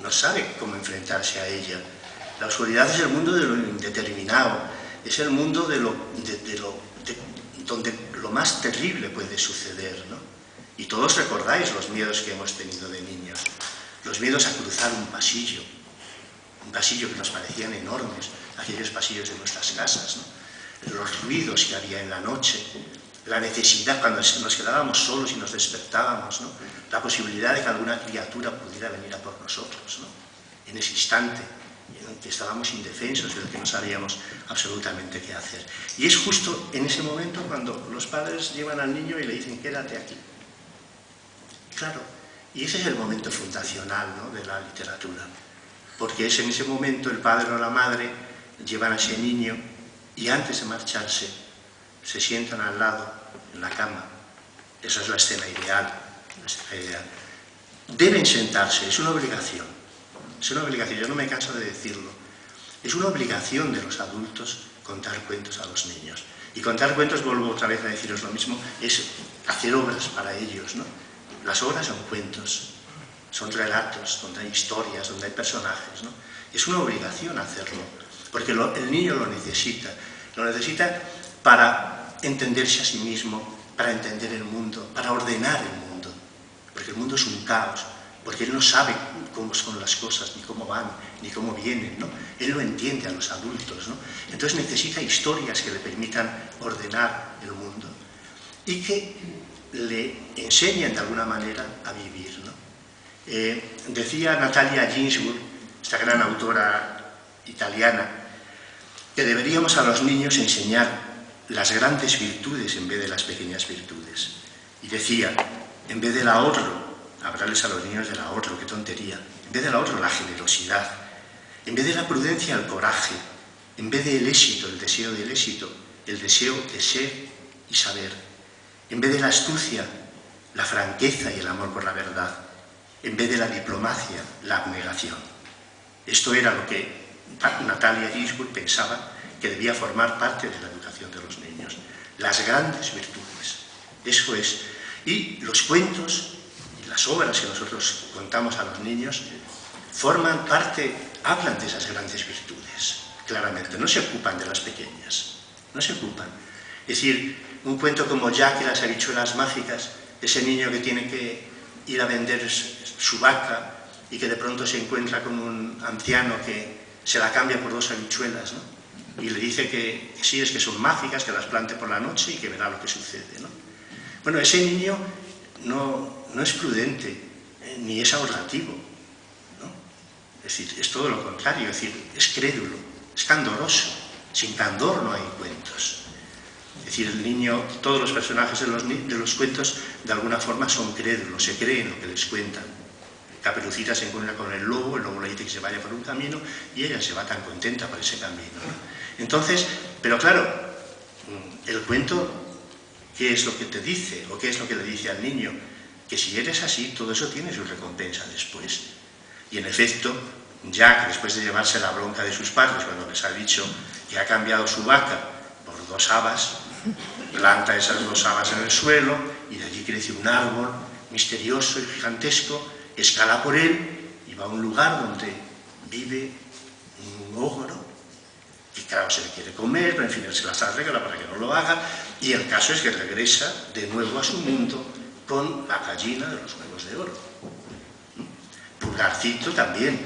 no sabe cómo enfrentarse a ella. La oscuridad es el mundo de lo indeterminado, es el mundo donde lo más terrible puede suceder, ¿no? Y todos recordáis los miedos que hemos tenido de niños, los miedos a cruzar un pasillo que nos parecían enormes, aquellos pasillos de nuestras casas, ¿no? Los ruidos que había en la noche, la necesidad cuando nos quedábamos solos y nos despertábamos, ¿no? La posibilidad de que alguna criatura pudiera venir a por nosotros, ¿no? En ese instante en el que estábamos indefensos, en el que no sabíamos absolutamente qué hacer. Y es justo en ese momento cuando los padres llevan al niño y le dicen, quédate aquí. Claro, y ese es el momento fundacional, ¿no?, de la literatura, porque es en ese momento el padre o la madre llevan a ese niño y antes de marcharse se sientan al lado en la cama. Esa es la escena ideal. Deben sentarse, es una obligación. Es una obligación, yo no me canso de decirlo. Es una obligación de los adultos contar cuentos a los niños. Y contar cuentos, vuelvo otra vez a deciros lo mismo, es hacer obras para ellos, ¿no? Las obras son cuentos, son relatos, donde hay historias, donde hay personajes, ¿no? Es una obligación hacerlo, porque el niño lo necesita para entenderse a sí mismo, para entender el mundo, para ordenar el mundo, porque el mundo es un caos, porque él no sabe cómo son las cosas, ni cómo van, ni cómo vienen, ¿no? Él lo entiende a los adultos, ¿no? Entonces necesita historias que le permitan ordenar el mundo y que le enseñen de alguna manera a vivir, ¿no? Decía Natalia Ginzburg, esta gran autora italiana, que deberíamos a los niños enseñar las grandes virtudes en vez de las pequeñas virtudes. Y decía, en vez del ahorro, hablarles a los niños del ahorro, qué tontería. En vez del ahorro, la generosidad. En vez de la prudencia, el coraje. En vez del éxito, el deseo del éxito, el deseo de ser y saber. En vez de la astucia, la franqueza y el amor por la verdad. En vez de la diplomacia, la abnegación. Esto era lo que Natalia Ginzburg pensaba que debía formar parte de la educación de los niños. Las grandes virtudes. Eso es. Y los cuentos y las obras que nosotros contamos a los niños forman parte, hablan de esas grandes virtudes, claramente. No se ocupan de las pequeñas, no se ocupan. Es decir, un cuento como Jack y las habichuelas mágicas, ese niño que tiene que ir a vender su vaca y que de pronto se encuentra con un anciano que se la cambia por 2 habichuelas, ¿no? Y le dice que sí, es que son mágicas, que las plante por la noche y que verá lo que sucede, ¿no? Bueno, ese niño no es prudente, ni es ahorrativo, ¿no? Es decir, es todo lo contrario, es decir, es crédulo, es candoroso. Sin candor no hay cuentos. Es decir, el niño, todos los personajes de los cuentos de alguna forma son crédulos, se creen lo que les cuentan. Caperucita se encuentra con el lobo le dice que se vaya por un camino y ella se va tan contenta por ese camino, ¿no? Entonces, pero claro, el cuento, ¿qué es lo que te dice? ¿O qué es lo que le dice al niño? Que si eres así, todo eso tiene su recompensa después. Y en efecto, Jack, después de llevarse la bronca de sus padres, cuando les ha dicho que ha cambiado su vaca por 2 habas, planta esas 2 habas en el suelo y de allí crece un árbol misterioso y gigantesco, escala por él y va a un lugar donde vive un ogro que claro se le quiere comer, pero en fin él se las arregla para que no lo haga y el caso es que regresa de nuevo a su mundo con la gallina de los huevos de oro. Pulgarcito también,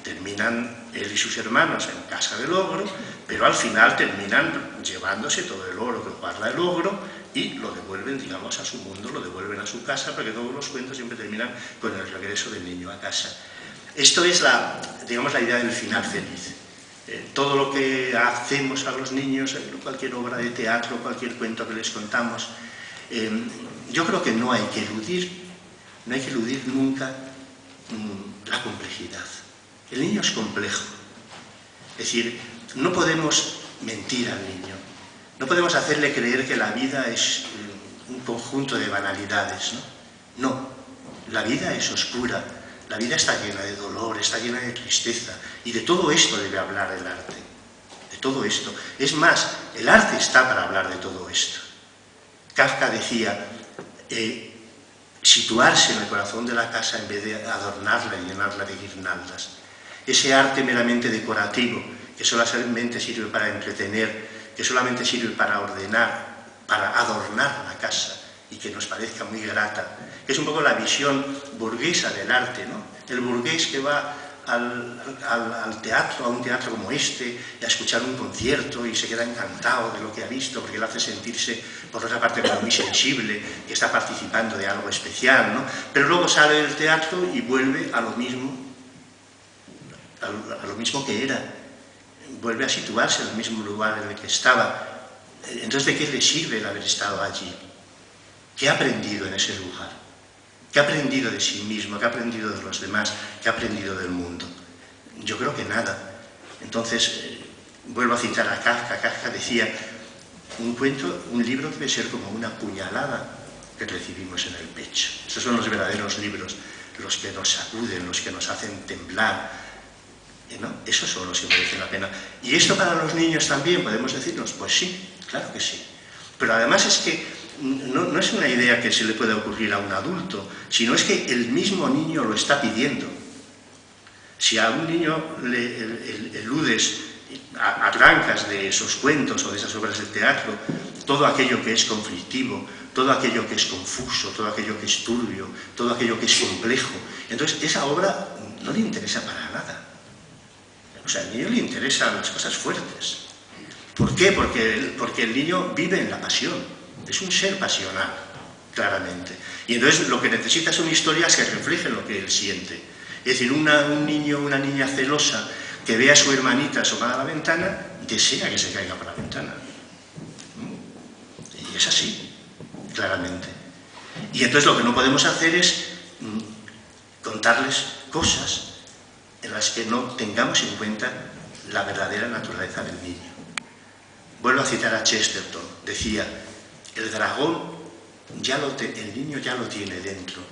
terminan él y sus hermanos en casa del ogro, pero al final terminan llevándose todo el oro que guarda el ogro y lo devuelven, digamos, a su mundo, lo devuelven a su casa, porque todos los cuentos siempre terminan con el regreso del niño a casa. Esto es digamos, la idea del final feliz. Todo lo que hacemos a los niños, cualquier obra de teatro, cualquier cuento que les contamos, yo creo que no hay que eludir nunca la complejidad. El niño es complejo. Es decir, no podemos mentir al niño. No podemos hacerle creer que la vida es un conjunto de banalidades, ¿no? No, la vida es oscura, la vida está llena de dolor, está llena de tristeza, y de todo esto debe hablar el arte, de todo esto. Es más, el arte está para hablar de todo esto. Kafka decía, situarse en el corazón de la casa en vez de adornarla y llenarla de guirnaldas. Ese arte meramente decorativo, que solamente sirve para entretener, que solamente sirve para ordenar, para adornar la casa y que nos parezca muy grata, es un poco la visión burguesa del arte, ¿no? El burgués que va al teatro, a un teatro como este, a escuchar un concierto y se queda encantado de lo que ha visto, porque le hace sentirse, por otra parte, como muy sensible, que está participando de algo especial, ¿no? Pero luego sale del teatro y vuelve a lo mismo que era, vuelve a situarse en el mismo lugar en el que estaba. Entonces, ¿de qué le sirve el haber estado allí? ¿Qué ha aprendido en ese lugar? ¿Qué ha aprendido de sí mismo? ¿Qué ha aprendido de los demás? ¿Qué ha aprendido del mundo? Yo creo que nada. Entonces, vuelvo a citar a Kafka. Kafka decía, un libro debe ser como una puñalada que recibimos en el pecho. Esos son los verdaderos libros, los que nos sacuden, los que nos hacen temblar, ¿no? Esos son los que merecen la pena. ¿Y esto para los niños también podemos decirnos? Pues sí, claro que sí. Pero además es que no es una idea que se le pueda ocurrir a un adulto, sino es que el mismo niño lo está pidiendo. Si a un niño le eludes, arrancas de esos cuentos o de esas obras de teatro todo aquello que es conflictivo, todo aquello que es confuso, todo aquello que es turbio, todo aquello que es complejo, entonces esa obra no le interesa para nada. O sea, al niño le interesan las cosas fuertes. ¿Por qué? Porque el niño vive en la pasión. Es un ser pasional, claramente. Y entonces lo que necesita son historias que reflejen lo que él siente. Es decir, un niño, una niña celosa que ve a su hermanita asomada a la ventana, desea que se caiga por la ventana. Y es así, claramente. Y entonces lo que no podemos hacer es contarles cosas en las que no tengamos en cuenta la verdadera naturaleza del niño. Vuelvo a citar a Chesterton. Decía, el dragón, el niño ya lo tiene dentro.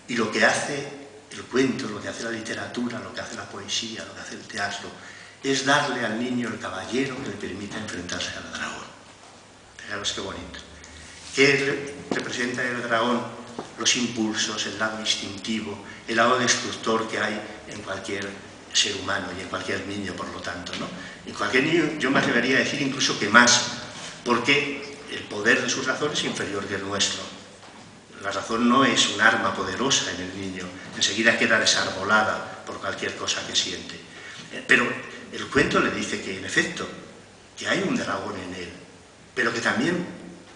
Y lo que hace el cuento, lo que hace la literatura, lo que hace la poesía, lo que hace el teatro, es darle al niño el caballero que le permita enfrentarse al dragón. Fijaros qué bonito. ¿Qué representa el dragón? Los impulsos, el lado instintivo, el lado destructor que hay en cualquier ser humano y en cualquier niño, por lo tanto, ¿no? En cualquier niño, yo me atrevería a decir incluso que más, porque el poder de su razón es inferior que el nuestro. La razón no es un arma poderosa en el niño, enseguida queda desarbolada por cualquier cosa que siente. Pero el cuento le dice que, en efecto, que hay un dragón en él, pero que también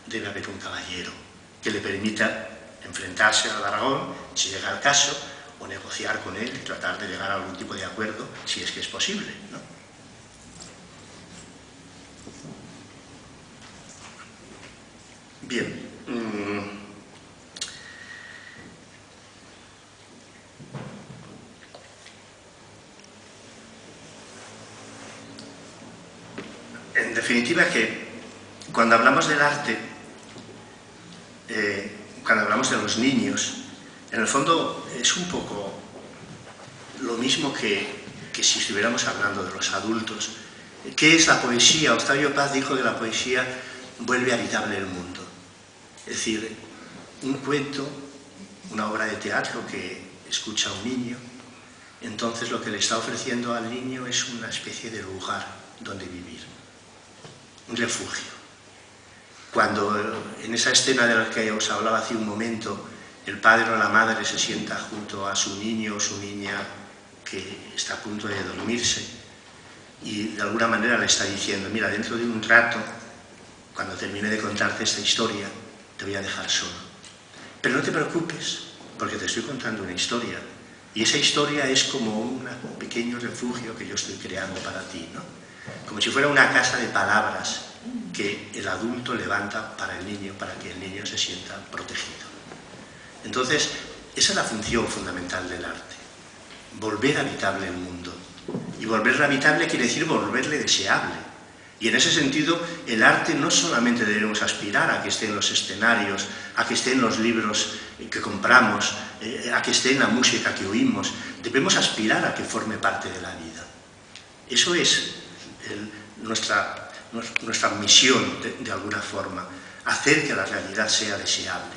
debe haber un caballero que le permita enfrentarse al dragón, si llega el caso, o negociar con él y tratar de llegar a algún tipo de acuerdo, si es que es posible, ¿no? Bien. En definitiva, que cuando hablamos del arte, cuando hablamos de los niños, en el fondo es un poco lo mismo que si estuviéramos hablando de los adultos. ¿Qué es la poesía? Octavio Paz dijo que la poesía vuelve habitable el mundo. Es decir, un cuento, una obra de teatro que escucha un niño, entonces lo que le está ofreciendo al niño es una especie de lugar donde vivir, un refugio. Cuando en esa escena de la que os hablaba hace un momento, el padre o la madre se sienta junto a su niño o su niña que está a punto de dormirse y de alguna manera le está diciendo, mira, dentro de un rato, cuando termine de contarte esta historia, te voy a dejar solo. Pero no te preocupes, porque te estoy contando una historia y esa historia es como un pequeño refugio que yo estoy creando para ti, ¿no? Como si fuera una casa de palabras que el adulto levanta para el niño, para que el niño se sienta protegido. Entonces, esa es la función fundamental del arte, volver habitable el mundo. Y volverlo habitable quiere decir volverle deseable. Y en ese sentido, el arte no solamente debemos aspirar a que esté en los escenarios, a que esté en los libros que compramos, a que esté en la música que oímos, debemos aspirar a que forme parte de la vida. Eso es nuestra misión, de alguna forma, hacer que la realidad sea deseable,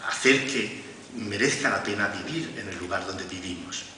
hacer que merezca la pena vivir en el lugar donde vivimos.